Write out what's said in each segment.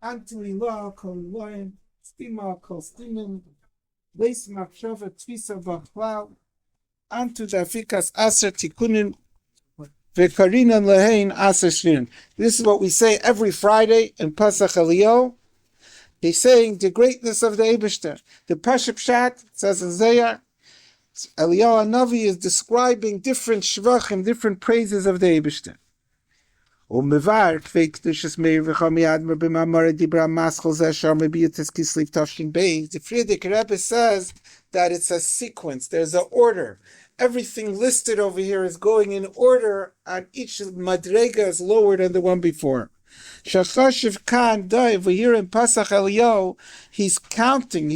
Antu ilah kol iloin, stima kol stimin, leis machshava tvisa b'chlal, antu dafikas aser tikunin, v'karinan lehein aser shvirin. This is what we say every Friday in Posach Eliyahu. He's saying the greatness of the Eibishter. The Pashup Shat says in Zayar, Eliyahu Hanavi is describing different shvachim, different praises of the Eibishter. The Friedrich Rebbe says that it's a sequence, there's an order. Everything listed over here is going in order, and each madrega is lower than the one before. Shachashiv Khan Daiv, we hear in Posach Eliyahu, he's counting,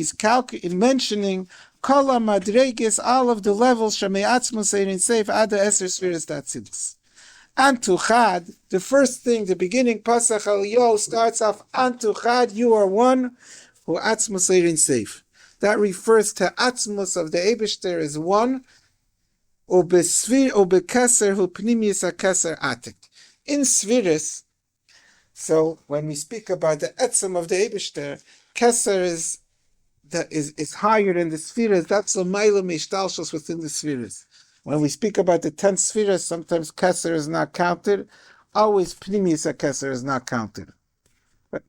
mentioning Kala madregas, all of the levels, Shameatzmus Eirin Seif, Ada Eser Sfiris Datzidus. Antuchad, the first thing, the beginning, Posach Eliyahu starts off, Antuchad, you are one, who Atzmus Eirin Seif. That refers to Atzmus of the Eibishter is one, Ubesvir, Ubekeser, who Pnimius HaKeser Atik. In Sviris, so when we speak about the Etzem of the Eibishter, Keser is higher than the Sfiras, that's the Maila Mishtalshos within the Sfiras. When we speak about the 10 Sfiras, sometimes Keser is not counted, always Pnimius HaKeser is not counted. But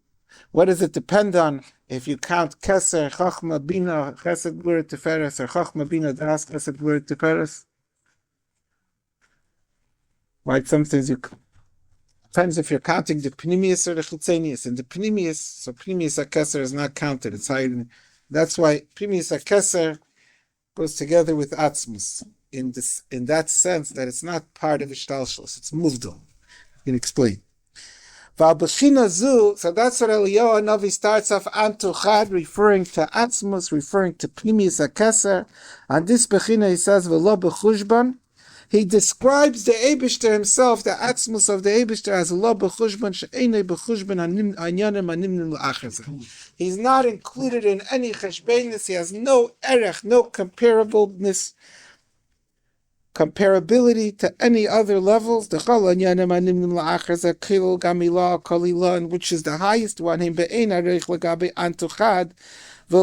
what does it depend on? If you count Keser, Chachma, Bina, Chesed, Gvura, Tiferes, or Chachma, Bina, Das, Chesed, Gvura, Tiferes? Right, sometimes depends if you're counting the Pnimius or the Chitzenius. And the Pnimius, so Pnimius HaKeser is not counted. It's higher. That's why Pnimius HaKeser goes together with Atzmus in that sense that it's not part of Ishtalshlos. It's Muvdal. You can explain. So that's what Eliyahu Hanavi starts off Antuchad, referring to Atzmus, referring to Pnimius HaKeser. On this Bechina he says V'lo b'chushban. He describes the Eibishter himself, the Atzmus of the Eibishter, as lo b'chushban she'enei b'chushban anyanim animnim l'achazah. He's not included in any cheshbenis. He has no erech, no comparability to any other levels. The chol anyanim animnim l'achazah kil gamila kolilan, which is the highest one. Him be'ein arech l'gabe antuchad. The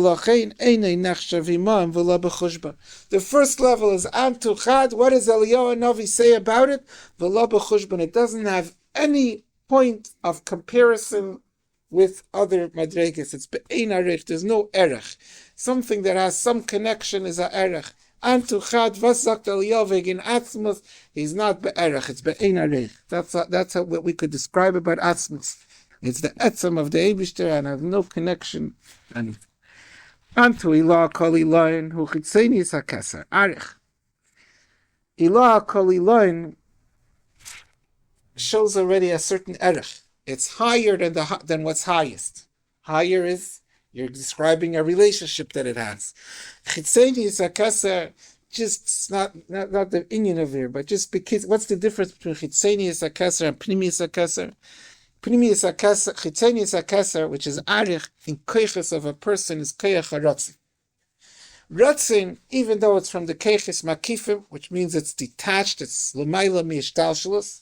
first level is Antuchad. What does Eliyahu Hanavi say about it? It doesn't have any point of comparison with other madregas. It's be'ein arech. There's no erech. Something that has some connection is a erech. Antuchad vasakt Eliyahu vegin atzmus. He's not be'erech. It's be'ein arech. That's what we could describe about atzmus. It's the etzem of the Eibishter and has no connection to anything. Antu ilah kol iloin hu chitzenis hakeser arich. Ilah kol iloin shows already a certain erich. It's higher than what's highest. Higher is you're describing a relationship that it has. Chitzenis hakeser, just not the inyan of here, but just because what's the difference between chitzenis hakeser and pnimius hakeser? Pnimius HaKeser, Chitzenius HaKeser, which is arich in keiches of a person, is keich haratzin. Ratzin, even though it's from the keiches makifim, which means it's detached, it's l'mayla mi'ishtalshalus,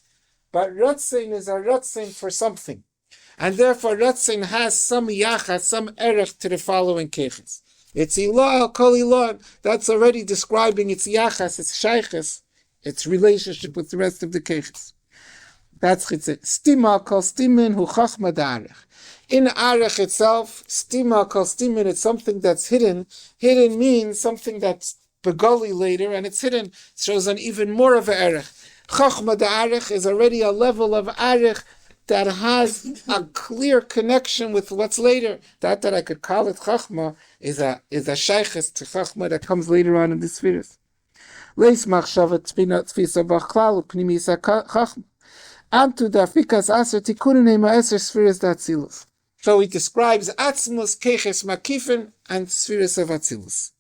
but ratzin is a ratzin for something. And therefore ratzin has some yachas, some erech to the following keiches. It's ilah, kol ilah, that's already describing its yachas, its shayches, its relationship with the rest of the keiches. That's chitzit. Stima kol stimin hu chachma da'arech. In arech itself, stima kol stimin, it's something that's hidden. Hidden means something that's begoli later, and it's hidden. It shows an even more of an erech. Chachma da'arech is already a level of arech that has a clear connection with what's later. That I could call it chachma is a shayches to chachma that comes later on in the spheres. Leis machshava tfisa b'chlal pnimis chachma. Antu dafikas aser tikunin ma'aser spheres datzilus. So he describes atzmus, keches, makifin, and spheres of atzilus.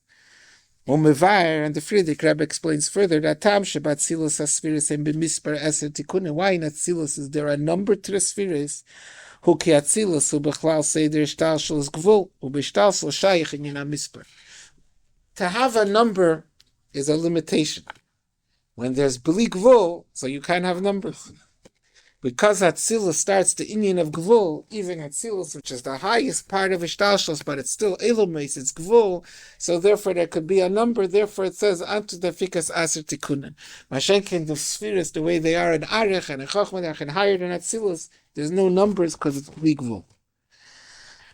Umevayer, and the Friedrich Rebbe explains further that tam shebatzilus aspheres and b'mispar aser tikunin. Why in atzilus is there a number to the spheres? Hu ki atzilus hu b'chlal seder shtalshul is gvul hu b'shtalshul shayich in yina mispar. To have a number is a limitation. When there's b'li gvul, so you can't have numbers. Because Atzilus starts the Indian of Gvul, even Atzilus, which is the highest part of Ishtalshus, but it's still Elomes, it's Gvul, so therefore there could be a number, therefore it says, Antu Dafikas Aser Tikunen. Mashenkin, the spheres, the way they are in Arech and in Chochmadach and higher than Atzilus, there's no numbers because it's Gvul.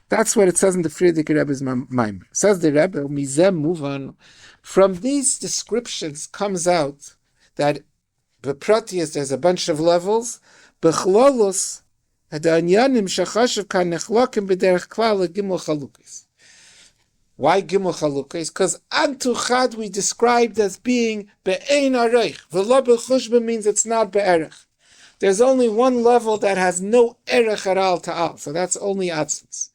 That's what it says in the Friedrich Rebbe's Maimer. Says the Rebbe, Mizem move on. From these descriptions comes out that the Pratius, there's a bunch of levels. Bechlolus, Hadanyanim Shachashav Kan Nechlokim B'derech Klal Gimel Chalukis. Why Gimel Chalukis? Because Antuchad we described as being Be'ein Areich. V'lo B'chushba means it's not Be'erech. There's only one level that has no Erech at all to all. So that's only Atzmus.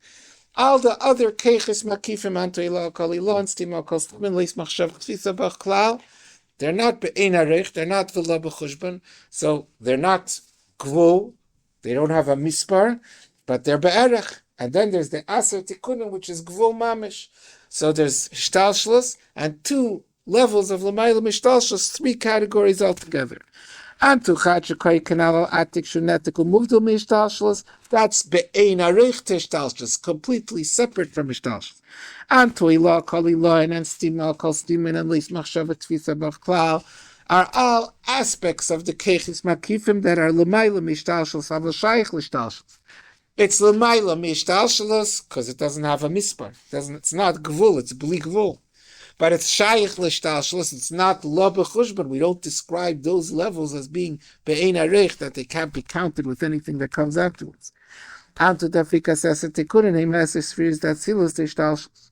All the other Keiches Makifim Antu Eliyahu Kol Eliyahu and Stima Kol Stimin Leis Machshav Tzisa B'ch Klal. They're not Be'ein Arech, they're not V'lo B'chushban, so they're not Gvul, they don't have a Mispar, but they're Be'erech. And then there's the Aser Tikunim, which is Gvul Mamish. So there's Shtalshlus and two levels of L'mayla Mishtalshlus, three categories altogether. Antu Chachakai Kanal Atik Shunetikul Muvdul Mishtalshlus, that's Be'ein Arech Tishtalshlus, completely separate from Mishtalshlus. Antu Eliyahu Kol Eliyahu and Stima Kol Stimin and Leis Machshava Tzvisa B'ch Klal are all aspects of the Keiches Makifim that are L'mayla Mishtalshlus Aval Shaykh L'Shtalshlus. It's L'mayla Mishtalshlus because it doesn't have a mispar. It's not Gvul, it's Bli Gvul. But it's Shaykh L'Shtalshlus, it's not Lo B'chushban. We don't describe those levels as being Be'ein Arech, that they can't be counted with anything that comes afterwards. Antu Dafikas Eser Tikunin Heim Eser Spheres Datzilus D'Shtalshlus.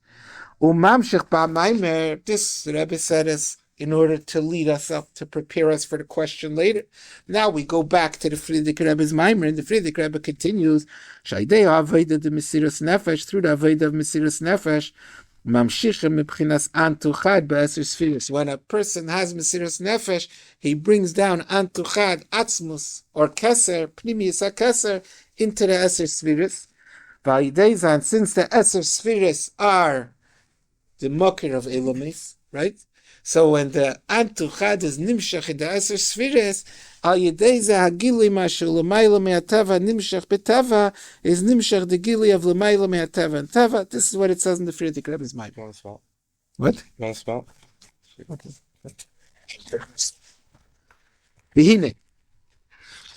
Umamshich Ba'maimer, this Rebbe said is in order to lead us up, to prepare us for the question later. Now we go back to the Friedrich Rebbe's Maimer, and the Friedrich Rebbe continues, Shaydei Aveda de Mesiras Nefesh, through the Aveda of Mesiras Nefesh, Mamshichem Mebchinas Antuchad Be'eser Spheres. When a person has Mesiras Nefesh, he brings down Antuchad, Atzmus, or Keser, Pnimius HaKeser, into the Eser Spheres. V'ayidei, since the Eser Spheres are the Mokir of Elomis, right? So when the Antuchad is Nimshach in the Eser Spheres, Al Yedei Ze Hagili Mashu L'mayla Me'ateva Nimshach B'teva is Nimshach the Gili of L'mayla Me'ateva and Teva. This is what it says in the Friedrich Rebbe's Maimer. What? V'hine.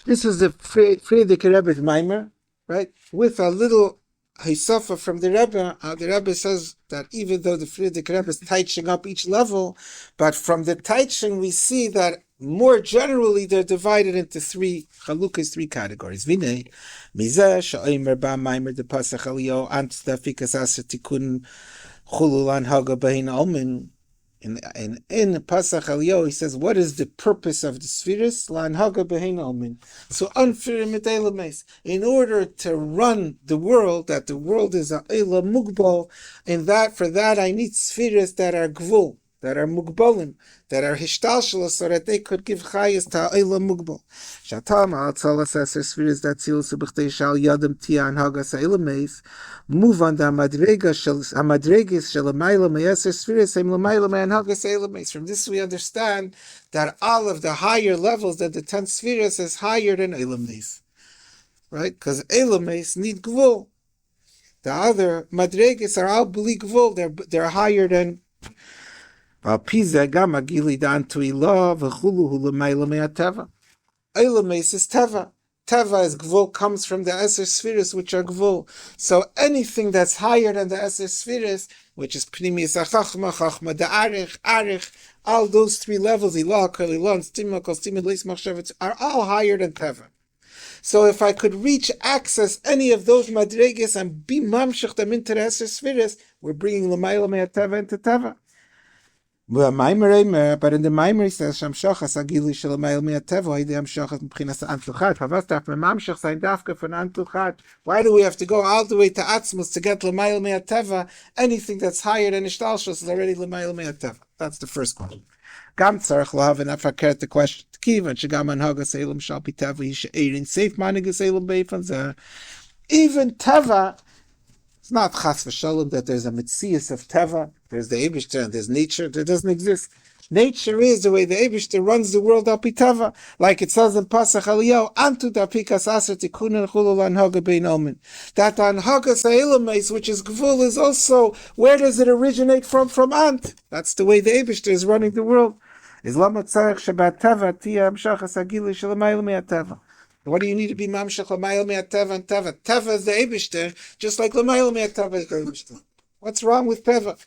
This is the Friedrich Rebbe's Maimer, right? With a little Hisafa from the Rebbe says that even though the Friedrich Rebbe is teaching up each level, but from the teaching we see that more generally they're divided into three chalukas, three categories. Vinay, Mizeh, Sha'omer Ba'maimer de Posach Eliyahu, Ant Dafikas Aser Tikun Chululan Haga Behin Almin. In Posach Eliyahu, he says, what is the purpose of the spheres? Lan Haga Behin Almin. So unfair mitelames. In order to run the world, that the world is a Eila Mugbal, and that for that I need spheres that are Gvul, that are Mugbalim, that are Hishtalshalos, so that they could give Chayas to Eila Mugbal. Shatam al Tzalas Eser spheres that Tzil Subchtei Shal Yadam Tia and Hagas Eilames. Move on the Hamadregis Shel L'mayla Me'eser Spheres Heim L'mayla Me'an Hagas Eilames. From this we understand that all of the higher levels, that the 10 spheres is higher than Eilames, right? Because Eilames need Gvul. The other Madregis are all B'li Gvul. They're higher than. Eilames is Teva. Teva is Gvul, comes from the Eser Spheres, which are Gvul. So anything that's higher than the Eser Spheres, which is Pnimius HaChachma, Chachma, the Arich, all those three levels, Eliyahu Kol Eliyahu, Stima Kol Stimin Leis Machshav, are all higher than Teva. So if I could access any of those Madreges and be Mamshach them into the Eser Spheres, we're bringing L'mayla Me'ateva into Teva. But in the Maimer he says Shamshachas Agili Shel L'mayla Me'ateva Hidei Hamshachas M'chinas Antuchat. Havas darf man Mamshach sein Dafka von Antuchat. Why do we have to go all the way to Atzmus to get L'mayla Me'ateva? Anything that's higher than Ishtalshus is already L'mayla Me'ateva. That's the first question. Gam tzarech lo have enough hakert the question. Kivan shegam anhagas elam shal piteva yishe'erin safe manigas elam beifan zeh. Even Teva, it's not chas v'shalom that there's a mitzias of Teva. There's the Eibishter and there's nature. That doesn't exist. Nature is the way the Eibishter runs the world al pi tava, like it says in Posach Eliyahu, Antu da pikas aser tikunen chulu lanhaga bein omen. That anhagas ha'elames, which is gvul, is also, where does it originate from? From Ant. That's the way the Eibishter is running the world. Is lama tzarech shebat tava tiya amshachas hagili shelamayel me'atava. What do you need to be mamshach lamayel me'atava and tava? Tava is the Eibishter, just like lamayel me'atava is the Eibishter. What's wrong with tava?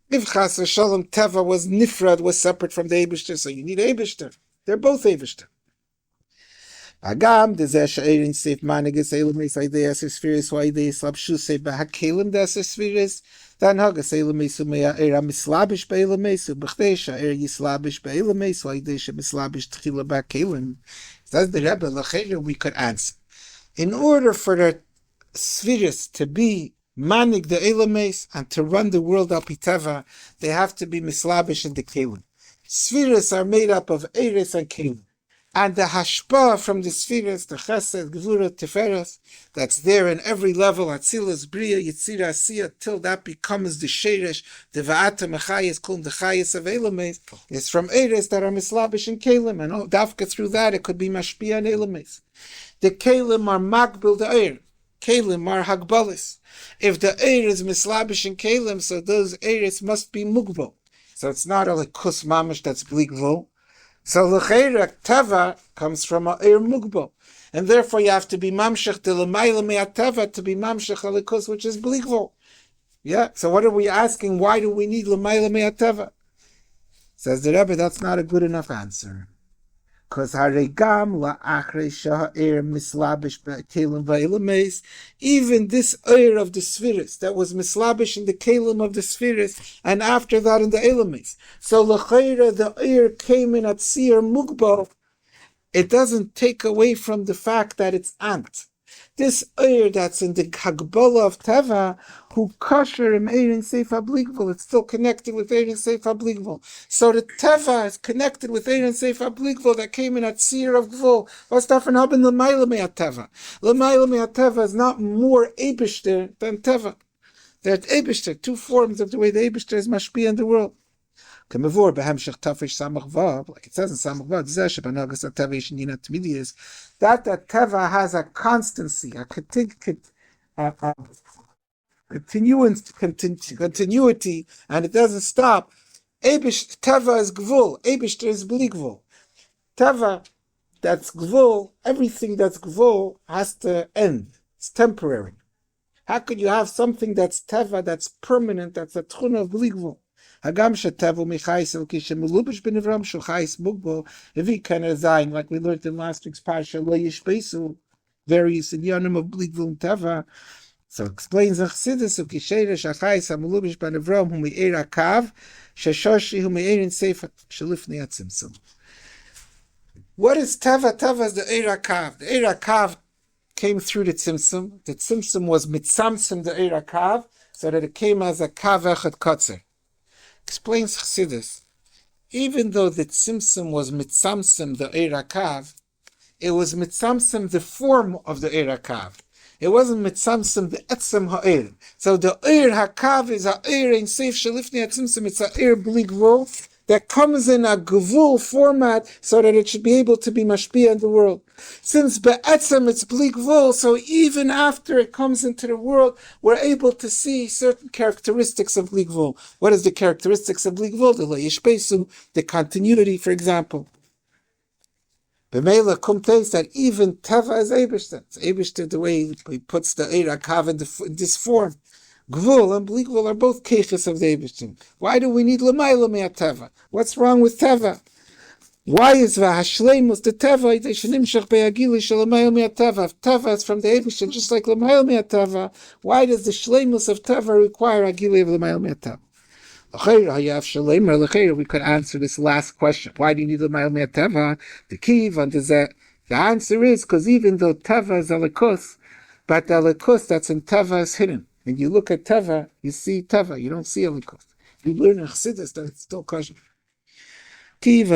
If Chas v'Shalom Teva was nifrad, was separate from the Eibishter, so you need Eibishter. They're both Eibishter. Agam dezeh she'erin seif manigas eilemes ideas spheres why they slabshu say bahakelim das spheres dan hagas eilemes umea era mislabish beilemes ubchtesha er yislabish beilemes why they she mislabish tchila bahakelim. Says the Rebbe lacheir we could answer. In order for the spheres to be manig the Elames and to run the world al pi tava, they have to be mislabish in the kelim. Spheres are made up of eres and kelim. And the hashpah from the spheres, the chesed, gvura, tiferes, that's there in every level, atzilus, bria, yitzira, asiya, till that becomes the sheresh, the va'ata mechayes, kum the chayes of Elames, is from eres that are mislabish in kelim, and dafka through that it could be mashpia and Elames. The kelim are magbil the eir. Kalim are hagbalis. If the eir is mislabish in kalim, so those eiris must be mugbo. So it's not a lekus mamish that's bligvo. So l'cheira tava comes from a eir mugbo, and therefore you have to be mamshech to l'mayla me'atava to be mamshech a lekus which is bligvo. Yeah. So what are we asking? Why do we need l'mayla me'atava? Says the Rebbe, that's not a good enough answer. Because haregam la'achrei sha'er mislabish b'kelim va'elames, even this eir of the spheres that was mislabish in the kelim of the spheres, and after that in the elames. So l'chayra the eir came in at seer mugbo. It doesn't take away from the fact that it's ant. This eir that's in the Hagbala of Teva, who kosher im Eirin Seif HaBligvul, it's still connected with Eirin Seif HaBligvul. So the Teva is connected with Eirin Seif HaBligvul that came in at Seir of Gvul. What's different happened to L'mayla Me'ateva? L'mayla Me'ateva is not more Eibishter than Teva. They're Eibishter, two forms of the way the Eibishter is mashpia in the world. Like it says in Samach Vav, that Teva has a constancy, a continuity, and it doesn't stop. Teva is Gvul, Eibishter is Bli Gvul. Teva, that's Gvul, everything that's Gvul has to end. It's temporary. How could you have something that's Teva, that's permanent, that's a Tchuna of Bli Gvul? Hagam shetevu michayis elkishem melubish benivram shulchayis mugbo. If he can resign, like we learned in last week's parsha, lo yishbeisu, various inyanim of bligvul teva. So explains the Chassidus of kisheresh achayis hamelubish benivram hu me'er akav sheshoshi hu me'erin sefer shelifnei atzimtzum. What is teva? Teva is the eir akav. The eir akav came through the tzimtzum. The tzimtzum was mitzamtzum the eir akav, so that it came as a kav echad kotzer. Explains Chassidus, even though the tzimtzum was mitzamtzum the eir hakav, it was mitzamtzum the form of the eir hakav. It wasn't mitzamtzum the etzem ha'eir. So the eir hakav is a eir in seif shelifnei atzimtzum. It's a eir bli gvul that comes in a gvul format so that it should be able to be mashpia in the world. Since be'etzem it's bli gvul, so even after it comes into the world, we're able to see certain characteristics of bli gvul. What is the characteristics of bli gvul? The le'yishpesu, the continuity, for example. B'meila kumteis that even teva is Eibishter. It's Eibishter the way he puts the eir hakav in this form. Gvul and Bli Gvul are both keches of the Eibishter. Why do we need l'mayla me'ateva? What's wrong with teva? Why is v'hashleimus the teva yidei be'agili shel me'ateva? If teva is from the Eibishter, just like l'mayla me'ateva, why does the shleimus of teva require agili of l'mayla me'ateva? We could answer this last question. Why do you need l'mayla me'ateva? The key on the answer is because even though teva is a lekus, but the lekus that's in teva is hidden. When you look at Teva, you see Teva, you don't see a likus. You learn in Chassidus that it's still kosher. Since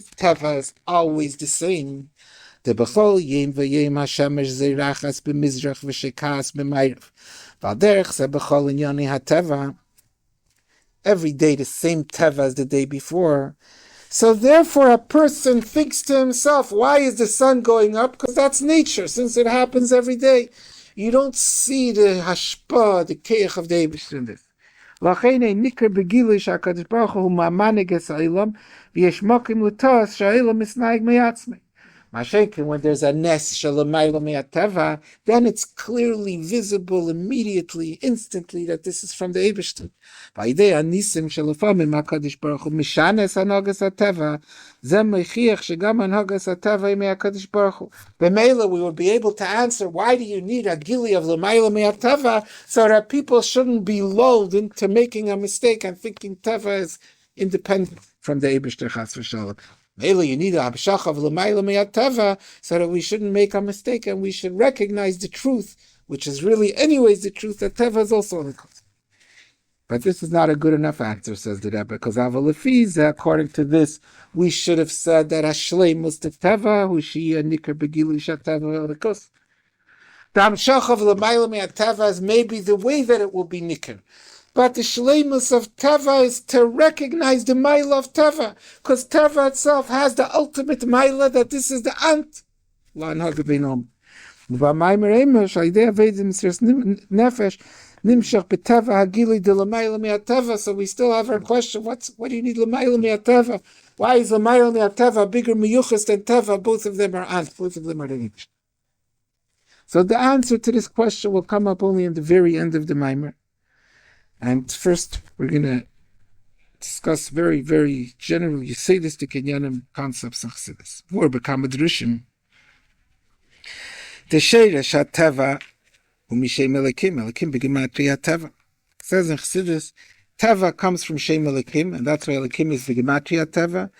Teva is always the same, The b'chol yom v'yom hashemesh zeirachas b'mizrach v'shekas b'mayrav. V'alderech ze b'chol inyoni hateva. Every day the same teva as the day before. So therefore a person thinks to himself, why is the sun going up? Because that's nature, since it happens every day. You don't see the hashpa, the keich of the Eibush in this. לכן ניכר בגילוי שהקדוש ברוך הוא ממנהיג את העולם ויש מקום לטעוס שהעולם מסנהג מעצמו. When there's a nes shalamayla me'ateva, then it's clearly visible immediately, instantly, that this is from the Eibishter. V'idei anisim shalafamim hakadosh baruch hu mishanes hanagas ateva, zem mechiach shegam hanagas ateva me'akadosh baruch hu. B'meila, we would be able to answer, why do you need a gili of lamayla me'ateva, so that people shouldn't be lulled into making a mistake and thinking teva is independent from the Eibishter chas v'shalom. Maybe you need a habshach of l'mayla me'ateva, so that we shouldn't make a mistake and we should recognize the truth, which is really anyways the truth, that teva is also on the cause. But this is not a good enough answer, says the Rebbe, because avalafiz, according to this, we should have said that Hashlem was the teva, who she a nikar begilu shateva on the cause. The habshach of l'mayla me'ateva is maybe the way that it will be nikar. But the shleimus of teva is to recognize the maila of teva, because teva itself has the ultimate maila that this is the ant. So we still have our question: what do you need l'maila me'ateva? Why is l'maila me'ateva bigger miyuchas than teva? Both of them are ant. Both of them are the English. So the answer to this question will come up only in the very end of the Maimer. And first, we're going to discuss very, very general Yesodistic Inyanim concepts of Chassidus. More become a drushim. The Sheresh HaTeva u'mishem Elikim. Elikim b'gematria Teva. It says in Chassidus, Teva comes from Shem Elikim, and that's why Elikim is b'gematria Teva.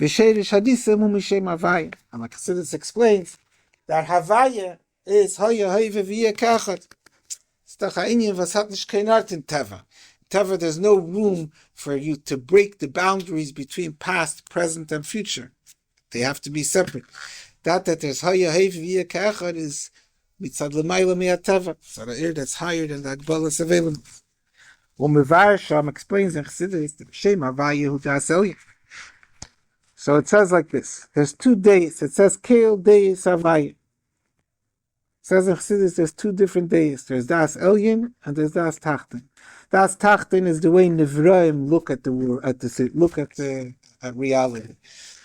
V'Sheresh Hadisem u'mishem Havaya. And like Chassidus explains, that Havaya is Hoya Hoive V'yeh Kachot. In Teva, there's no room for you to break the boundaries between past, present, and future. They have to be separate. That there's Haya Hev V'yeh Ka'achad is Mitzad L'mayla Me'ateva. So the air that's higher than the Agbalas available. Mevar Sham explains in Chassidus the Shem Havaya Hu Das Elyon. So it says like this. There's 2 days. It says Keil Deis Havaya. It says in Chassidus there's 2 different days. There's Das Elyon and there's Das Tachten. Das Tachten is the way Nivraim look at the world, at reality.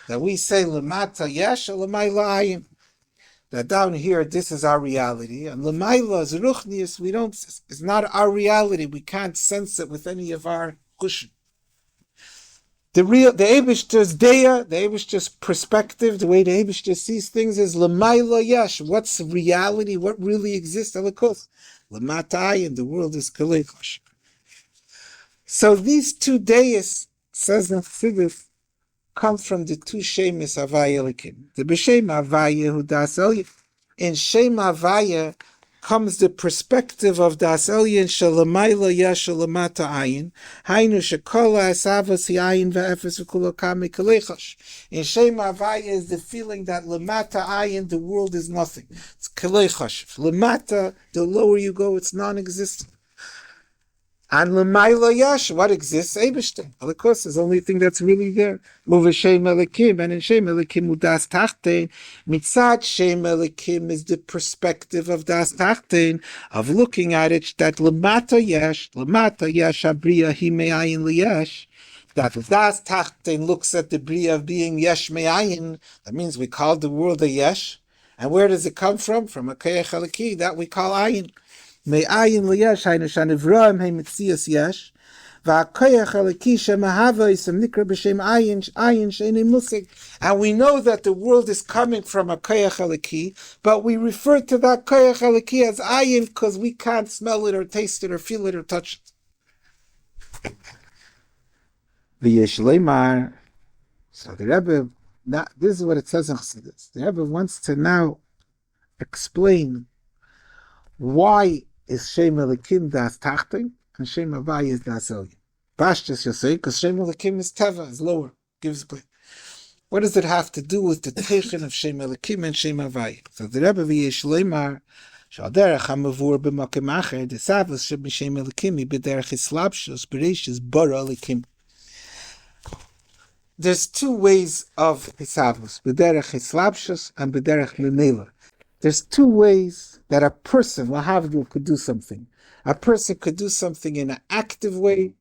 That we say Lamata Yesh Lamayla Ayin. That down here this is our reality, and Lamayla is Ruchnius. It's not our reality. We can't sense it with any of our kushim. The Eibishter's Deya, the Eibishter's perspective, the way the Eibishter sees things is Lamayla Yesh. What's reality? What really exists? Alakos. Lamata Ayin, the world is Kalechosh. So these 2 days, says in Chassidus, come from the 2 Shemis Havaya Elikim. The B'Shem Havaya Hu Das Elyon. In Shem Havaya comes the perspective of Das Elyon Shalamayla Yesh Shalamata Ayin. Hainu Shekola Esavas Yayin Ve'efes V'Kulo Kame Kalechosh. In Shem Havaya is the feeling that Lamata Ayin, the world is nothing. It's Kalechosh. Lamata, the lower you go, it's non-existent. And L'mayla Yash, what exists? Eibishter. Of course, it's the only thing that's really there. Shem Elikim, and in Shem Elikim Udas Tachten, Mitzad Shem Elikim is the perspective of Das Tachten, of looking at it, that L'mata Yash Abriya Hi Me'ayin L'Yash, that Das Tachten looks at the Briya of being Yesh Me'ayin, that means we call the world a Yesh. And where does it come from? From a Keich Eliki, that we call Ayin. Me'ayin L'Yesh, Hainu Shanivraim He Mitzias Yesh, Va'akoyach Eliki Shemahava Isam Nikra B'Shem Ayin She'enei Musig. And we know that the world is coming from a Koyach Eliki, but we refer to that Koyach Eliki as Ayin because we can't smell it or taste it or feel it or touch it. V'yesh Leimar. So the Rebbe, this is what it says in Chassidus. The Rebbe wants to now explain why is Shem Elikim Das Tachten and Shem Havaya is Das Elyon. Pashtus, you'll say, because Shem Elikim is Teva, is lower, gives play. What does it have to do with the Teichen of Shem Elikim and Shem Havai? So the Rebbe v'yesh leimar Shaderech hamavur b'makom acher desavos sheb'Shem Elikim b'derech hislapshus b'reishis bara Elikim. There's two ways of hisavos, b'derech hislapshus and b'derech memela. There's two ways that a person, lahavdil, could do something. A person could do something in an active way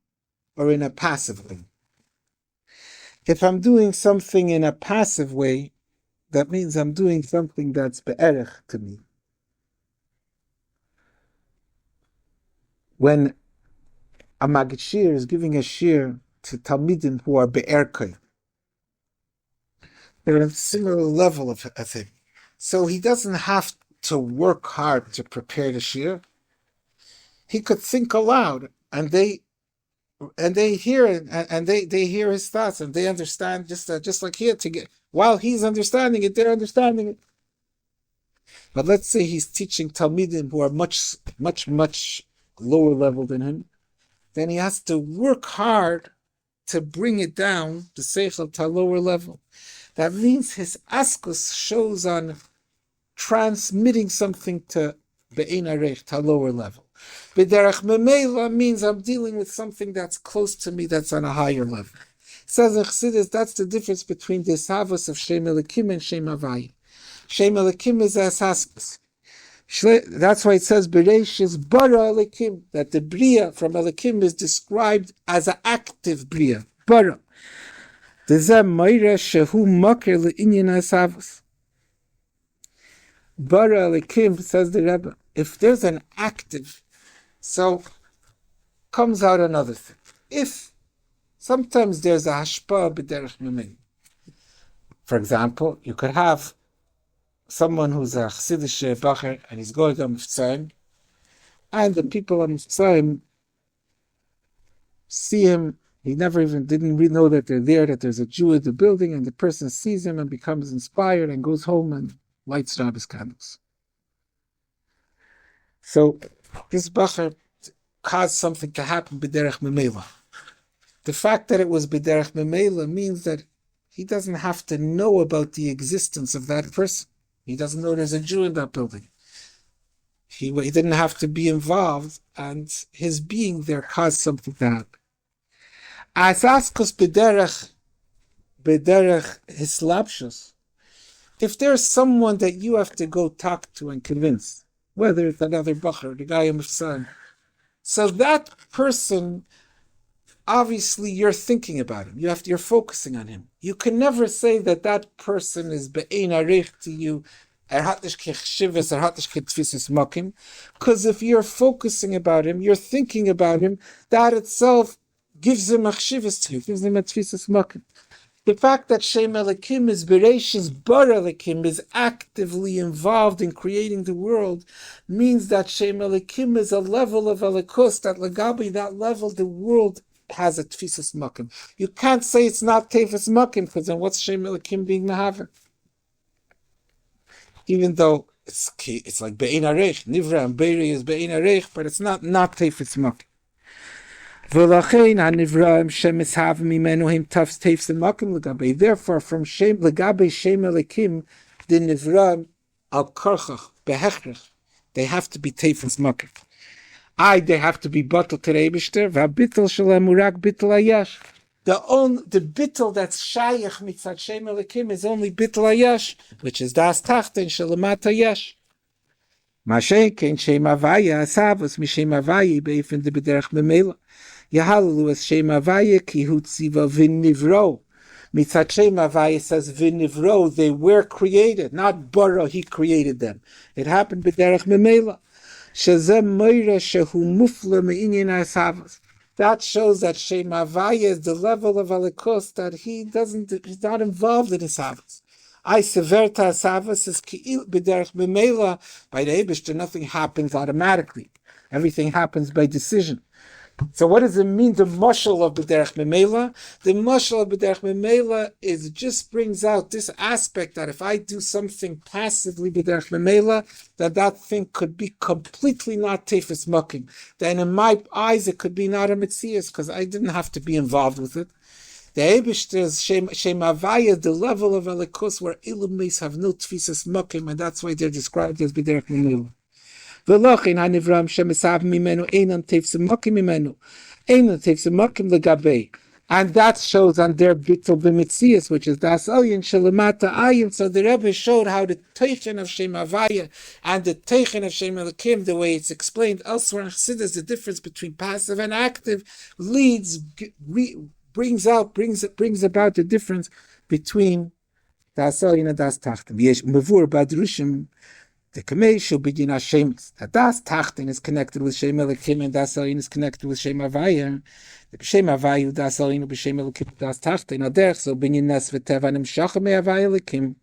or in a passive way. If I'm doing something in a passive way, that means I'm doing something that's be'erech to me. When a Magid Shiur is giving a shiur to Talmidim who are be'erkei, they're at a similar level of him. So he doesn't have to work hard to prepare the shiur. He could think aloud, and they hear it, and they hear his thoughts, and they understand just like here to get. While he's understanding it, they're understanding it. But let's say he's teaching Talmidim who are much lower level than him, then he has to work hard to bring it down the seichel to a lower level. That means his askus shows on transmitting something to be'ein arech, to a lower level. B'derech memela means I'm dealing with something that's close to me, that's on a higher level. It says in Chassidus, that's the difference between the savos of Shem Elikim and Shem Havai. Shem Elikim is as askus. That's why it says Bereishis bara Elikim, that the bria from Elikim is described as an active bria, bara. Dezem meira shehu maker le'inyan hasavos. Bara Elikim, says the Rebbe, if there's an active, so comes out another thing. If sometimes there's a hashpah b'derech memei. For example, you could have someone who's a chassidish bacher and he's going on Mitzrayim, and the people on Mitzrayim see him. He didn't really know that they're there, that there's a Jew in the building, and the person sees him and becomes inspired and goes home and lights Shabbos candles. So this bacher caused something to happen b'derech memela. The fact that it was b'derech memela means that he doesn't have to know about the existence of that person. He doesn't know there's a Jew in that building. He didn't have to be involved, and his being there caused something to happen. As askus b'derech hislapshus, if there's someone that you have to go talk to and convince, whether it's another bacher, the guy in Mitzrayim, so that person, obviously you're thinking about him. You're focusing on him. You can never say that person is be'ein arich to you, because if you're focusing about him, you're thinking about him, that itself gives him a chshivas to you, gives him a tfisas makim. The fact that Shem Elikim is Bereishis bara Elikim, is actively involved in creating the world, means that Shem Elikim is a level of Elikus, that Lagabi, that level, the world has a tfisas makim. You can't say it's not tefas makim, because then what's Shem Elikim being mahaver? Even though it's like be'ein arech, nivra and beiri is be'ein arech, but it's not tefas makim. Therefore, from Shem legabe Shem Elikim, the nivra al karchach behechrich, they have to be tefas makim. They have to be bottled to the Eibishter. V'habittel shalem urak bittel ayash. The bittel that's shayach mitzat Shem Elikim is only bittel ayash, which is das tachten shalamat ayash. Mashen kein Shem Havaya asavos mishem Havaya beifen de b'derech memela. Yahalalu as Shem Havaya ki hu tziva v'nivro. Mitzat Shem Havaya says v'nivro, they were created, not bara, he created them. It happened b'derech memela. That shows that Shem Havaya is the level of Alikus that he's not involved in his havas. I severta havas is ki'il b'derech b'meila. By the Eibishter, nothing happens automatically. Everything happens by decision. So what does it mean, the mashal of b'derech memela? The mashal of b'derech memela just brings out this aspect that if I do something passively b'derech memela, that thing could be completely not tefes makim. Then in my eyes it could be not a metzias, because I didn't have to be involved with it. The Eibishter's Shem Havaya, the level of Elikus, where Ilumis have no tfisas mokim, and that's why they're described as B'derech Mimenu. V'lochin hanivram shemesav mimenu einan tefsim mokim mimenu. Einan tefsim mokim legabei. And that shows on their bittul b'mitzias, which is das elyon shelemata ayin. So the Rebbe showed how the teichen of Shem Havaya and the teichen of Shem Elokim, the way it's explained elsewhere in Chassidus, the difference between passive and active, brings about the difference between das elyon and das tachtim. Yesh mevur badrushim. The Kamei should begin Hashemis. That Das Tachtin is connected with Shem Elokim and Das Elyon is connected with Shem Havaya. The Shem Havaya, Das Elyon, B'Shem Elokim, Das Tachtin. Aderech, so binyan Nes v'Teva Nimshach me'Havaya Elokim.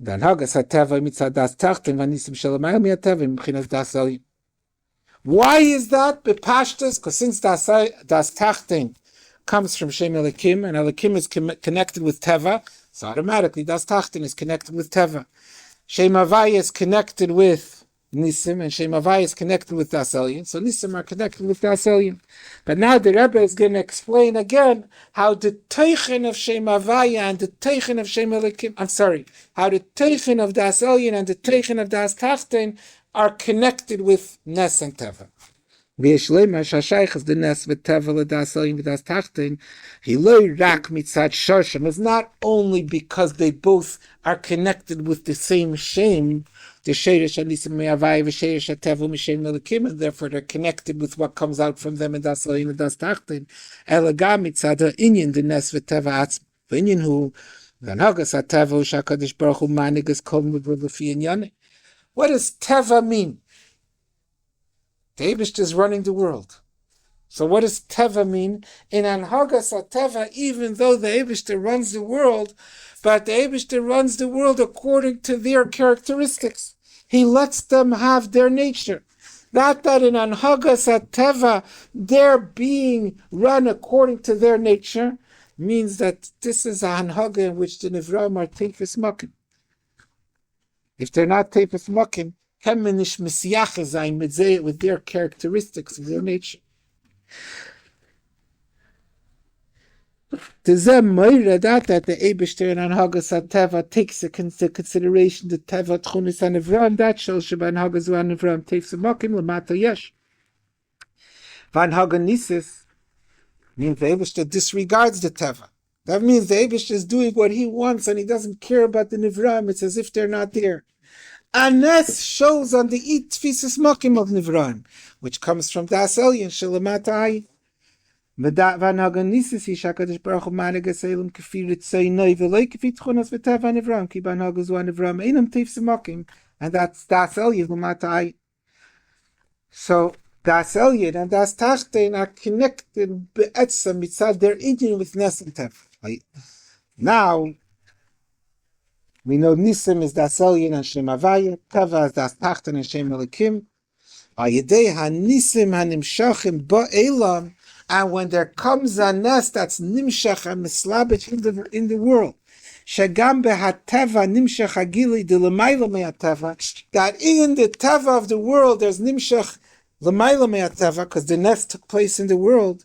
Dan Hagas HaTeva mitzad Das Tachtin v'Nisim Shelamayel me'Teva m'chinas Das Elyon. Why is that? B'Pashtus, because since Das Tachtin comes from Shem Elokim and Elokim is connected with Teva, so automatically Das Tachtin is connected with Teva. Shem Havaya is connected with Nisim, and Shem Havaya is connected with Das Elyon. So Nisim are connected with Das Elyon. But now the Rebbe is going to explain again how the teichen of Shem Havaya and the teichen of Shem Elokim, how the teichen of Das Elyon and the teichen of Das Tachtin are connected with Nes and Teva. The Nes v'Teva l'Das Elyon v'Das Tachtin, he lo rak mitzad Shoshim, is not only because they both are connected with the same Shem, the Sheirish Anisim Me'avai v'Sheirish HaTeva M'Shem Elokim, and therefore they're connected with what comes out from them in Das Elyon and Das Tachtin. Elagam mitzad ha'inyan the Nes v'Teva atzm. V'inyan hu v'anhagas HaTeva u'shakadosh baruch hu manigas kol mivur l'fi inyaneh. What does Teva mean? The Eibishter is running the world. So what does Teva mean? In Anhagas HaTeva, even though the Eibishter runs the world, but the Eibishter runs the world according to their characteristics. He lets them have their nature. Not that in Anhagas HaTeva, they're being run according to their nature, means that this is a Anhaga in which the Nivraim are Teifes Mokim. If they're not Teifes Mokim, with their characteristics, of their nature. That the Eibishter and Anhagas HaTeva takes into consideration the Teva Tchunis and Nivraim, that shows Sheba Anhagas Nivraim Teifes Mokim Lamata Yesh. Vanhaga Nisis means the Eibishter disregards the Teva. That means the Eibishter is doing what he wants and he doesn't care about the Nivraim. It's as if they're not there. Anes shows on the Tfisis Mokim of Nivraim, which comes from Das Elyon Shelamat Ayin. Medat Vanhagan Nisis Hishakadosh Baruch Hu Manigas Elam Kefir Ritzei Noi V'Loi Kefir Tchunas V'Teva Nivraim Ki Vanhagas Hu Nivraim Einam Tfisis Mokim, and that's Das Elyon Shelamat Ayin. So Das Elyon and Das Tachtein are connected be'etzem mitzad their inyan with Nes and Teva. Now we know Nisim is Das Elyon and Shem Havaya, Teva is Das Tachtin and Shem Elokim. Ayidei HaNisim HaNimshachim Ba'elam, and when there comes a Nes that's Nimshach and Mislabich in the world, Shagam BeHaTeva Nimshach Hagili De L'mayla MeHaTeva, that in the Teva of the world there's Nimshach L'mayla MeHaTeva, because the Nes took place in the world.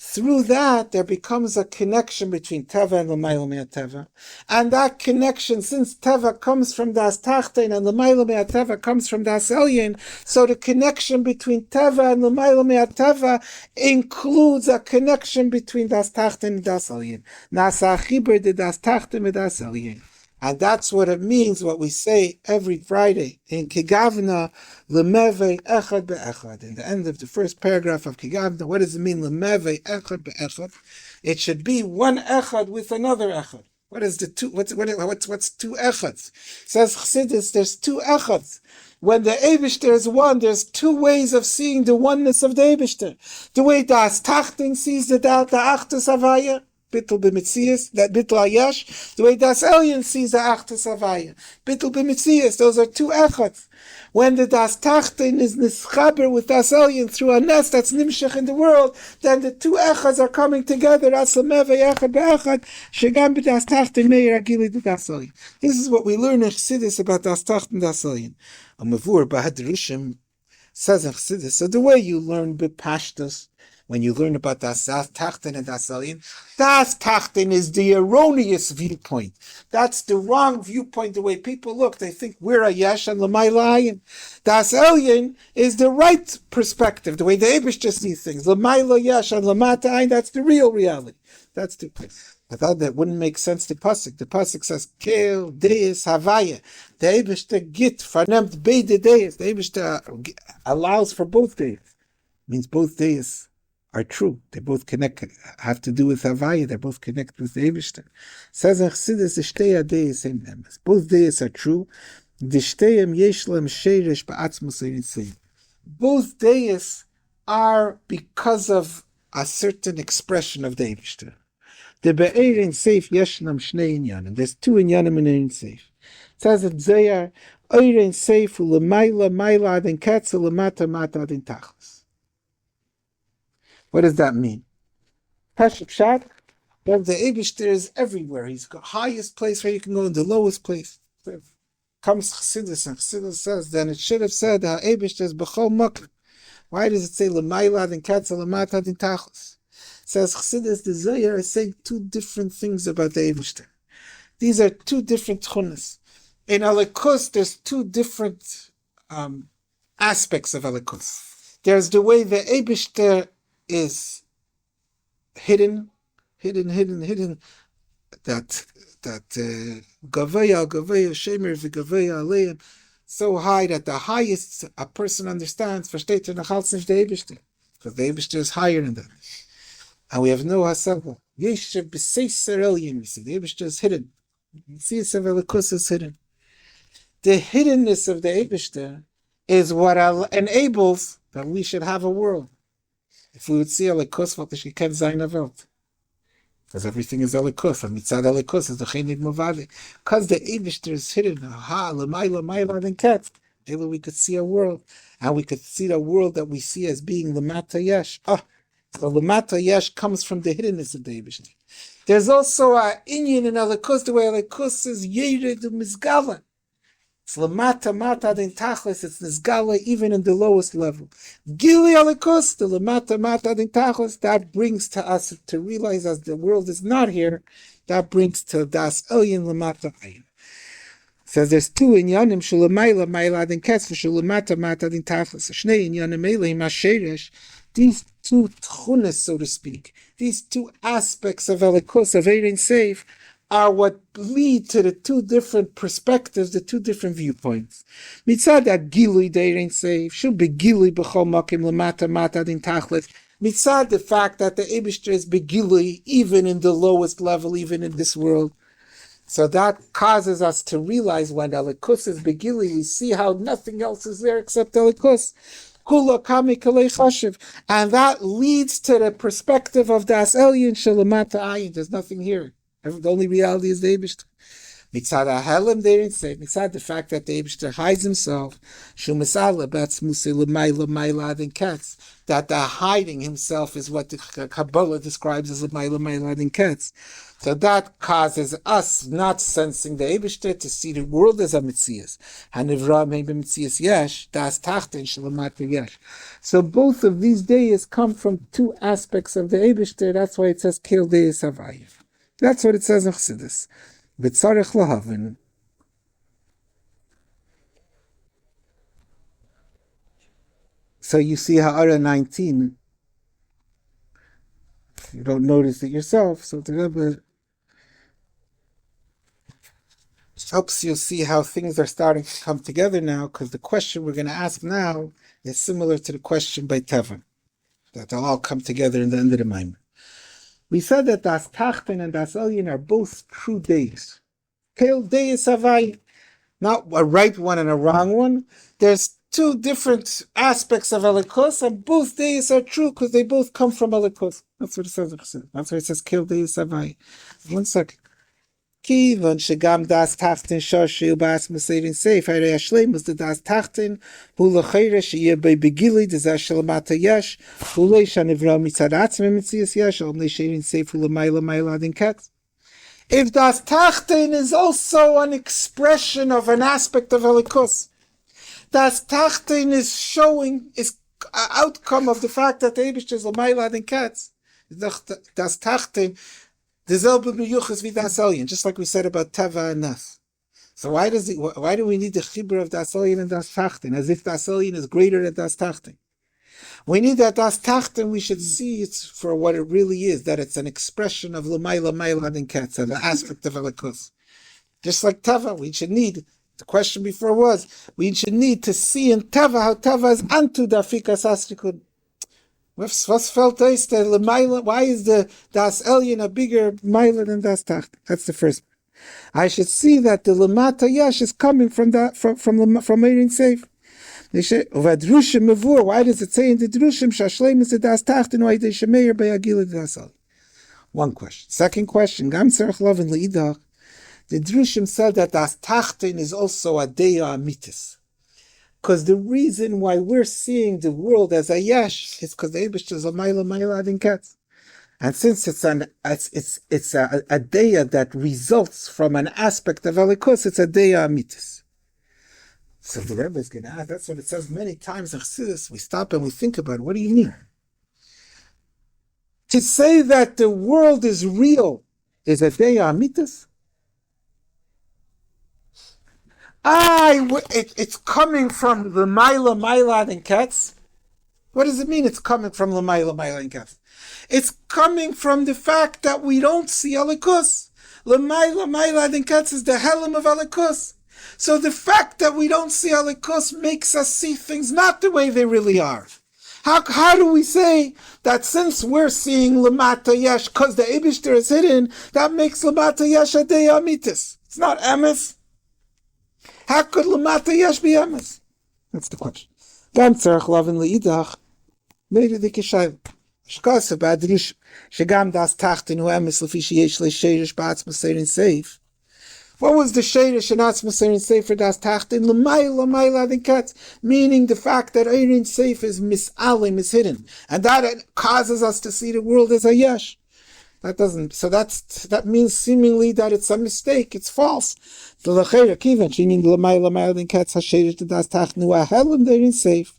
Through that, there becomes a connection between Teva and L'mayla MeHaTeva. And that connection, since Teva comes from Das Tachtein and L'mayla MeHaTeva comes from Das Elyon, so the connection between Teva and L'mayla MeHaTeva includes a connection between Das Tachtein and Das Elyon. Nasa Chibur de Das Tachtein and Das Elyon. And that's what it means, what we say every Friday in Kigavna, Lemeve Echad Be'echad. In the end of the first paragraph of Kigavna, what does it mean, Lemeve Echad Be'echad? It should be one Echad with another Echad. What is the two? What's two Echads? Says Chassidus, there's two Echads. When the Eibishter is one, there's two ways of seeing the oneness of the Eibishter. The way Das Tachtin sees the Achtus Havaya, Bittul b'mitzias, that Bittul Ayash, the way Das Elyon sees the Achtus Havaya. Bittul b'mitzias, those are two Echad. When the Das Tachtin is nischaber with Das Elyon through a Nes that's nimshach in the world, then the two Echads are coming together. That's Lemeve Echad Be'echad, Shegam b'Das Tachtin Meir Agili Das Elyon. This is what we learn in Chassidus about Das Tachtin Das Elyon. A Mavur Bahad Rishim says in Chassidus, so the way you learn B'Pashtus, when you learn about Das Tachten and Das Elyon, Das Tachten is the erroneous viewpoint. That's the wrong viewpoint, the way people look. They think we're a Yesh and L'mayla Ayin. Das Elyon is the right perspective, the way the Eibush just sees things. L'mayla Yesh and L'mata Ayin, that's the real reality. That's the place. I thought that wouldn't make sense to Posach. The Posach says, Kel Deis Havaya. The Eibishter git vernemt beide Deis. The Eibishter allows for both days. Means both days are true. They both have to do with Havaya. They're both connected with the Eibishter. Says in Chassidus, the Shtei Deis Hem Emes. Both days are true. The Shteim Yeshlem Sheirish Ba'atzmus Ein. Both days are because of a certain expression of the Eibishter. The be'erin seif yeshnam shnei inyanim. There's two inyanim in ein seif. It says that Zayar eirin seif u'lemayla mayla adin katz u'lemata mata adin tachlis. What does that mean? Pashup Pshat, that the Eibishter is everywhere. He's the highest place where you can go and the lowest place. Comes Chassidus, and Chassidus says, then it should have said how Eibishter is b'chol makom. Why does it say lemayla adin katz u'lemata adin tachlis? Says Chassidus, the Zohar is saying two different things about the Eibishter. These are two different tchunas. In Elikus, there's two different aspects of Elikus. There's the way the Eibishter is hidden, that Gavaya, Shemer, Gavaya, Aleim, so high that the highest a person understands, versteht nachhalts nicht the Eibishter. Because the Eibishter is higher than that. And we have no hasava. Yeshev b'seiser elyon. We see the Eibishter is hidden. You see, Elikus is hidden. The hiddenness of the Eibishter is what enables that we should have a world. If we would see Elikus, what she can't sein a Welt. Because everything is Elikus. And mitzad Elikus is the chenig movade. Because the Eibishter is hidden. L'mayla and ket. Maybe we could see a world. And we could see the world that we see as being Lamata Yesh. So Lamata Yesh comes from the hiddenness of the Eibishter. There's also a inyan in Elikus, the way Elikus is Yered Mizgala. It's Lamata Mata Din Tachlis, it's Mizgala even in the lowest level. Gili Elikus, the Lamata Mata Din Tachlis, that brings to us to realize as the world is not here, that brings to Das Elyon Lamata Ayin. Says there's two inyanim, Shulamayla Mayla Din Ketz, Shulamata Mata Din Tachlis, Shnei inyanim Elohim HaSheresh. These two tchunas, so to speak, these two aspects of Elikus, of Ein Seif, are what lead to the two different perspectives, the two different viewpoints. Mitzad that Gilui de Ein Seif should be Gilui b'chol makim lamata mata din tachlis. Mitzad the fact that the Eibishter is begilui even in the lowest level, even in this world. So that causes us to realize when Elikus is begilui, we see how nothing else is there except Elikus. And that leads to the perspective of Das Elyon Shalamata Ayin. There's nothing here. The only reality is the Eibishter. Mitzad HaHelem, they didn't say. Mitzad the fact that the Eibishter hides himself. Shumasala Bats Musil Mayla Mayla Din Ketz. That the hiding himself is what the Kabbalah describes as Mayla Mayla Din Ketz. So that causes us not sensing the Eibishter to see the world as a Metzias. Hanivra maybe Metzias Yesh, Das Tachten Shalamata Yesh. So both of these days come from two aspects of the Eibishter. That's why it says Kel Deis Havaya. That's what it says in Chassidus. B'tzarech lahavin. So you see Ha'ara 19. You don't notice it yourself, so the Rebbe helps you see how things are starting to come together now, because the question we're going to ask now is similar to the question by Teva, that they'll all come together in the end of the Maimon. We said that Das Tachten and Das Elyon are both true days. Kel Deis Havaya, not a right one and a wrong one. There's two different aspects of Elikus, and both days are true because they both come from Elikus. That's what it says. That's why it says Kel Deis Havaya. 1 second. Kivan shegam das tachten shashu bas meserin seif harei hashleimus the das tachten hu lechayre sheyeh bei begili dezeh shalamata yesh hu leisha nivra mitzad atzmei mitzias yesh om leisherin seif hu lemayla mayla din ketz. If das tachten is also an expression of an aspect of Elikus, das tachten is outcome of the fact that the Eibishter is l'mayla than Ketz. Das Tachten, derselbe Meyuchas wie das Elyon, just like we said about Teva and Nas. So why do we need the chibur of das Elyon and das Tachten, as if das Elyon is greater than das Tachten? We need that das Tachten, we should see it for what it really is, that it's an expression of l'mayla mayla than Ketz, an aspect of Elikus. Just like Teva, we should need, the question before was, we should need to see in Teva how Teva is antu dafikas asrikud. Was felt is the l'mayla? Why is the das Elyon a bigger mayla than das Tacht? That's the first. I should see that the lamata yesh is coming from Eirin Seif. Uvadrushim mevur. Why does it say in the drushim shashleim is the das Tacht and why they shemeir by agila das Elyon? One question. Second question. Gam tzarich lovin leidach. The drushim said that das Tachten is also a deya amitis. Because the reason why we're seeing the world as a yesh is because the Eibishter is a mayla adin Ketz. And since it's a deya that results from an aspect of Elikus, it's a deya amitis. So the Rebbe is going to ask, that's what it says many times in Chassidus. We stop and we think about it. What do you mean? To say that the world is real is a deya amitis? It's coming from the Maila and Ketz. What does it mean it's coming from the Maila and Ketz? It's coming from the fact that we don't see Elikus. The Maila and Ketz is the Helam of Elikus. So the fact that we don't see Elikus makes us see things not the way they really are. How do we say that since we're seeing Lamata Yesh, because the Eibishter is hidden, that makes Lamata Yesh a Deya Amitis? It's not Emes. How could Lamata Yesh be Emes? That's the question. Gam tzarich lavin leidach, meiri dikishayl. Shkasa ba'adrish, shegam das tachten hu Emes lefi sheyesh le'sherish ba'atzma seirin seif. What was the sherish and atzma seirin seif for das tachten? L'mayla adin Ketz. Meaning the fact that Eirin Seif is misalim, is hidden. And that causes us to see the world as a yesh. That means seemingly that it's a mistake, it's false. The lechera kivan shenin l'mayla adin Ketz hasherish the das tachten hu ahelim Eirin Seif.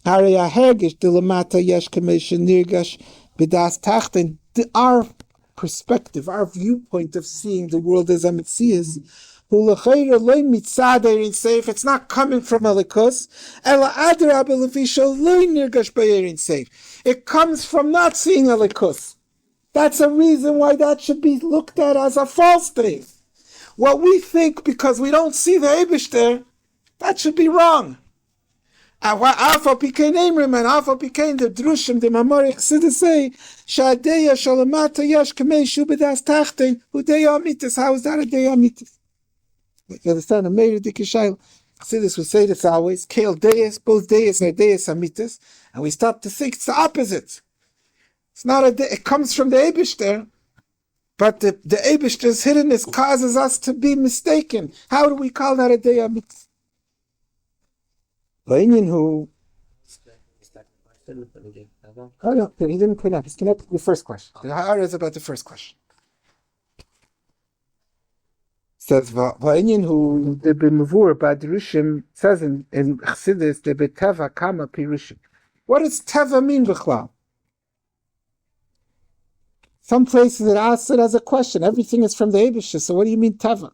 Hari ahergish the lamata yesh kamesh nirgash b'das tachten. Our perspective, our viewpoint of seeing the world as a mitzias, hu lechera loy mitzad Eirin Seif. It's not coming from Elikus. Ela adrab levisho loy nirgash b'Eirin Seif. It comes from not seeing Elikus. That's a reason why that should be looked at as a false thing. What we think because we don't see the Eibishter, that should be wrong. And what Alpha became Amrim and Alpha became the Drushim, the Mamori Chassidus say, Shadeya Shalamata Yesh Kamei Shubadas Tachten, Udeya Amitis. How is that a Deya Amitis? You understand? A Meir Dikishayl. Chassidus would say this always, Kael Deyas, both Deyas are Deyas Amitis, and we stop to think it's the opposite. It's not it comes from the Eibishter, but the Eibishter's hiddenness causes us to be mistaken. How do we call that a Deya Amitis? Who? Oh no, he didn't connect. He's connected to the first question. The Ha'ara is about the first question. Says Va'inyan who the b'mavur ba'dirushim says in Chassidus the beteva kama pirushim. What does teva mean b'chlal? Some places it asks it as a question. Everything is from the Eibishter. So what do you mean teva?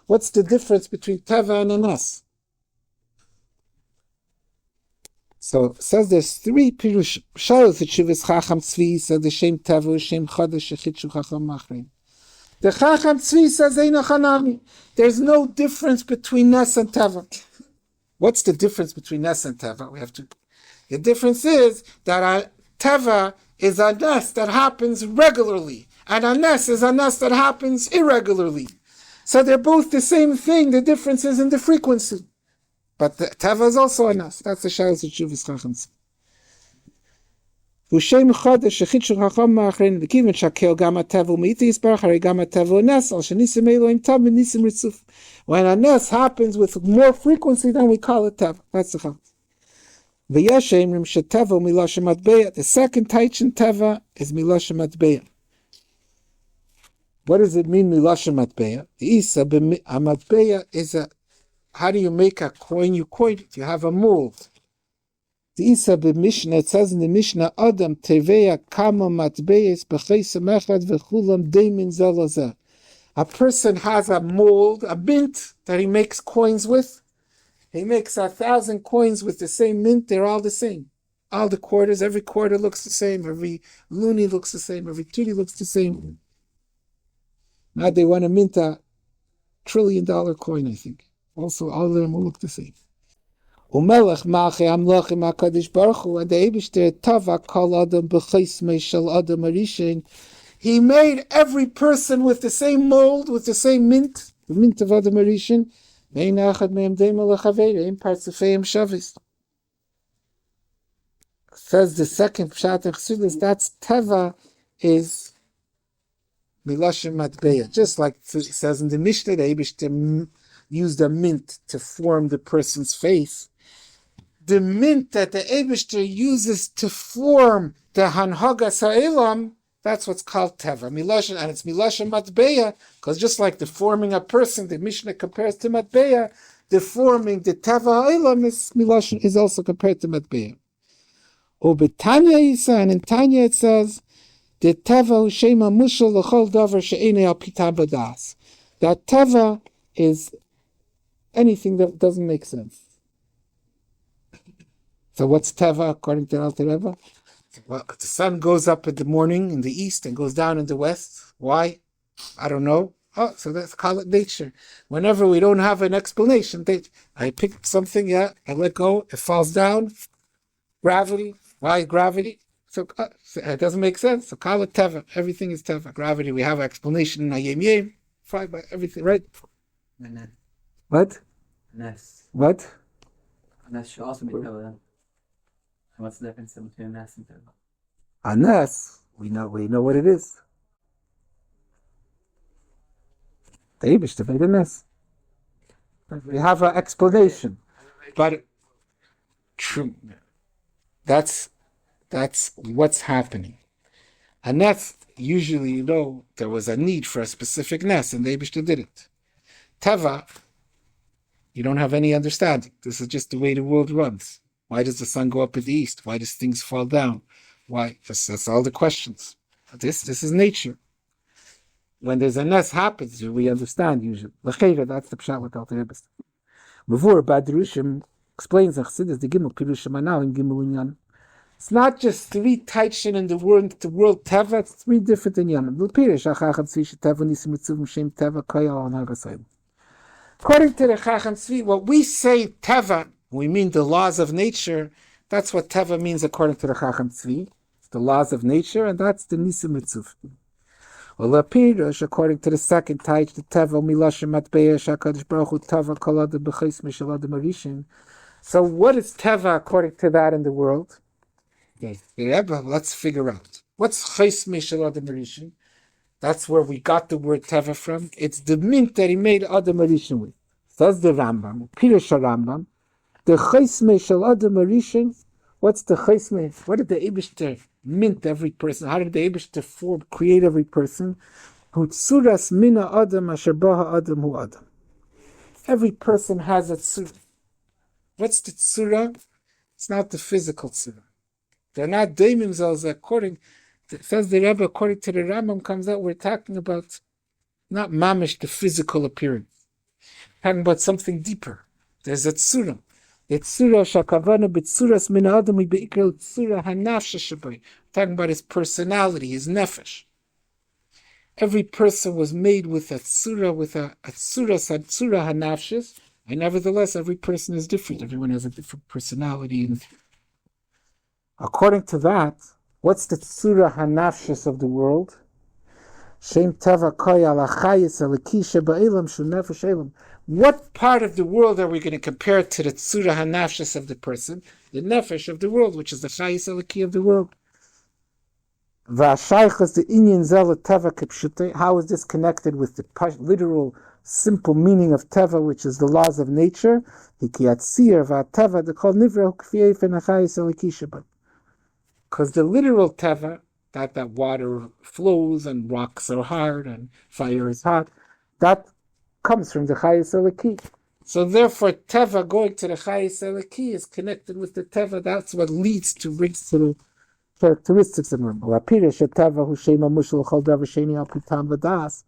What's the difference between teva and anas? So it says there's three pirush. Shalos the Shuvas Chacham Tzvi says the Shem Tavu Shem Chodesh Shechitzu Chacham Machrin. The Chacham Tzvi says Eino Chanami. There's no difference between Nes and Teva. What's the difference between Nes and Teva? The difference is that Teva is a Nes that happens regularly, and a Nes is a Nes that happens irregularly. So they're both the same thing. The difference is in the frequency. But the Teva is also a Nas. That's the Shalos of Shuvas Chacham. Ushem Chodesh Shechitzu Chacham Machrin V'Kivin Shakel Gama Teva U'Meiti Yisbarach Harei Gama Teva Nes Al Shenisim Elohim Tav Nisim Ritzuf. When a Nes happens with more frequency, then we call it Teva. That's the Chacham. V'Yesh Eimrim Sheteva Miloshem Matbeya. The second Taichin Teva is Miloshem Matbeya. What does it mean Miloshem Matbeya? The Isa Matbeya is a. How do you make a coin? You coin it. You have a mold. The Isa b'Mishnah, it says in the Mishnah, Adam teveya kama matbeyes b'chesem echad v'chulam deimin zelazeh. A person has a mold, a mint that he makes coins with. He makes 1,000 coins with the same mint. They're all the same. All the quarters, every quarter looks the same. Every loonie looks the same. Every tootie looks the same. Now they want to mint $1 trillion coin, I think. Also, all of them will look the same. Umelech Malchei Amlochim HaKadosh Baruch Hu, and the Eibishter Tava Kol Adam B'Chaismei Shel Adam Arishin. He made every person with the same mold, with the same mint, the mint of Adam Arishin. Ve'ein echad mehem deimel lechaveiro, ein partzufeim shavis. Says the second pshat in Chassidus, that's Teva is Milashim Matbeya. Just like it says in the Mishnah, the Eibishter used a mint to form the person's face. The mint that the Eibishter uses to form the Hanhagas Ha'elam, that's what's called Teva. Milashim, and it's Milashim Matbeya, because just like the forming a person, the Mishnah compares to Matbeya, the forming the Teva Ha'elam is Milashim, is also compared to Matbeya. Tanya Isa, and in Tanya it says, the Teva Shema Mushal L'chol Davar She'enei Al Pitam B'das. That Teva is anything that doesn't make sense. So what's Teva according to Alter Rebbe? Well, the sun goes up in the morning in the east and goes down in the west. Why? I don't know. Oh, so let's call it nature. Whenever we don't have an explanation, I pick up something, I let go, it falls down. Gravity. Why gravity? So it doesn't make sense. So call it Teva. Everything is Teva. Gravity, we have an explanation in Hayem Yem. Fine by everything, right? What? Nes. What? Nes should also be Teva then. And what's the difference between Nes and Teva? A Nes, we know what it is. The Eibishter made a Nes. We have an explanation. But true. That's what's happening. A Nes, usually, there was a need for a specific Nes, and the Eibishter did it. Teva, you don't have any understanding. This is just the way the world runs. Why does the sun go up in the east? Why does things fall down? Why? That's all the questions. This is nature. When there's a Nes happens, we understand usually. L'chayra, that's the pshat with Alter Rebbe. Before Badrushim explains the Chassidus, the Gimel Pirushim Anal in Gimel Inyan. It's not just 3 taichin in the world Teva, it's 3 different inyanim. According to the Chacham Tzvi, what we say Teva, we mean the laws of nature, that's what Teva means according to the Chacham Tzvi. It's the laws of nature, and that's the Nisim Mitzvah. Well, according to the second taich, the Teva, Milashim Matbeya, Shakadosh Baruch Hu, Teva, Kol Adam B'Chais Mishal Adam Arishin. So what is Teva according to that in the world? Let's figure out. What's Chais Mishal Adam Arishin? That's where we got the word Teva from. It's the mint that he made Adam Arishin with. Says the Rambam, Pirush Rambam, the Chesme Shel Adam Arishin. What's the Chesme? What did the Eibishter mint every person? How did the Eibishter create every person? Hutsuras mina Adam asher baha Adam hu Adam. Every person has a tzura. What's the tzura? It's not the physical tzura. They're not daimim zelzeh according. Says the Rebbe, according to the Rambam, comes out, we're talking about not mamish, the physical appearance. We're talking about something deeper. There's a tzura. The tzura shakavana b'tzuras min adam be'ikral tzura hanafsha shabay. Talking about his personality, his nefesh. Every person was made with a tzura, with a tzura hanafshis, and nevertheless, every person is different. Everyone has a different personality. And according to that, what's the tzura hanafshis of the world? Shem teva koya lachayis alikisha ba'ilam shu nefesh elam. What part of the world are we going to compare to the tzura hanafshis of the person? The nefesh of the world, which is the chayis aliki of the world. V'ashaychas the inyan zel teva kipshute. How is this connected with the literal, simple meaning of teva, which is the laws of nature? Hikiyatzir v'ateva the kol nivra k'fiyei v'nachayis alikisha ba. Because the literal teva, that water flows and rocks are hard and fire is hot, that comes from the Chayes Eliki. So therefore, teva going to the chayis eliki is connected with the teva. That's what leads to brings to the characteristics of him. Lapirish teva hu shema mushal chol davar sheni al pitam v'das.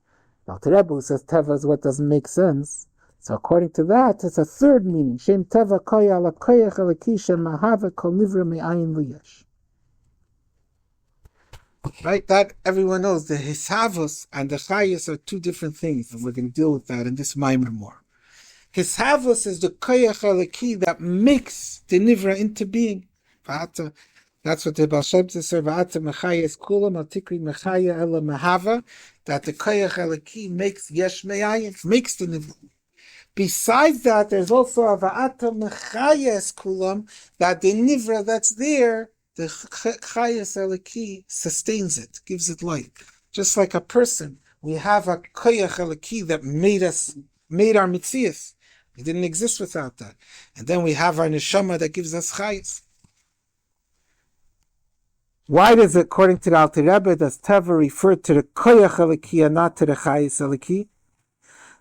Now the Rebbe says teva is what doesn't make sense. So according to that, it's a third meaning. Shem teva koya ala koyach eliki shem mahava kol nivra me'ayin liyesh. Right, that everyone knows. The hisavos and the chayis are two different things, and we're going to deal with that in this mimer more. Hisavos is the koyach eliki that makes the nivra into being. That's what the Baal Shem Tov says. V'ata mechayes kulam al tikri mechaya ela mahava. That the koyach eliki makes yesh me'ayin, makes the nivra. Besides that, there's also a va'ata mechayes kulam, that the nivra that's there, the chayes eliki sustains it, gives it life. Just like a person, we have a koyach eliki that made our mitzias. It didn't exist without that. And then we have our neshama that gives us chayes. Why does, according to the Alter Rebbe, does teva refer to the koyach eliki and not to the chayes eliki?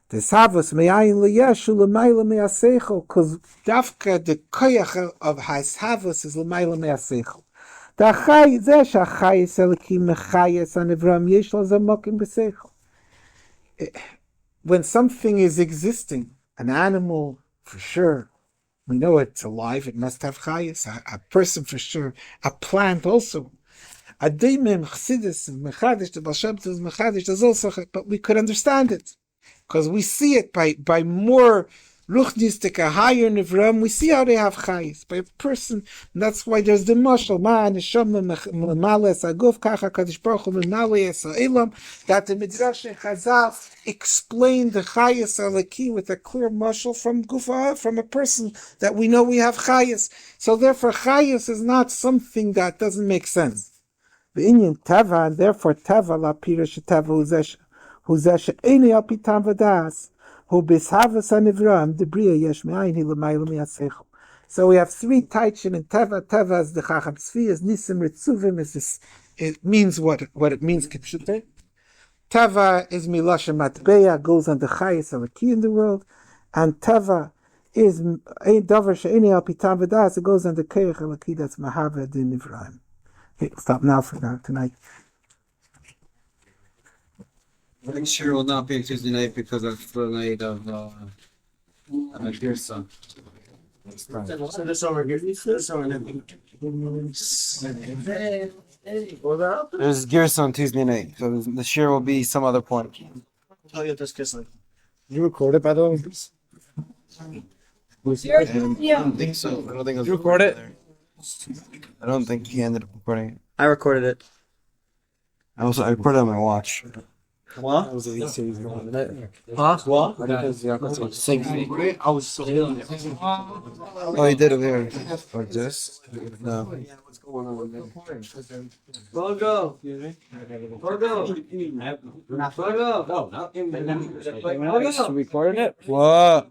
The savos me'ayin liyeshu l'mayla me'aseichel, because dafka the koyach of hasavos is l'mayla me'aseichel. The chay zeh shachayis eliki mechayis anivram yeshlo zamokim b'seichel. When something is existing, an animal for sure, we know it's alive. It must have chayis. A person for sure. A plant also. A daimim chassidus mechadish. The Baal Shem Tov mechadish. There's also, but we could understand it. Because we see it by more ruchnistic, a higher nivram, we see how they have chayis. By a person, and that's why there's the mashal, that the Midrash and Chazal explain the chayis alaki with a clear mashal from gufa, from a person that we know we have chayis. So therefore chayis is not something that doesn't make sense. The Inyan teva, and therefore teva la pirish teva uzesh. So we have three taichin in teva. Teva is the chacham tzvi, is nisim ritzuvim, is this, it means what it means kipshute. Teva is miloshem matbeya, goes on the chayis alaki in the world, and teva is ein davar she'eni al pitam v'das, it goes on the koyach alaki that's mahava din nivraim. Okay, stop now for now tonight. I think Shiur will not be Tuesday night because of the night of Gerson. So this over here. This over there. There's Gerson Tuesday night, so the Shiur will be some other point. Tell you this kissing. You record it, by the way? Yeah. I don't think so. I don't think it was. You record it? I don't think he ended up recording it. I recorded it. I recorded it on my watch. What? Huh? What? Oh, he did it here. Like this? No. Logo. Recorded it? What?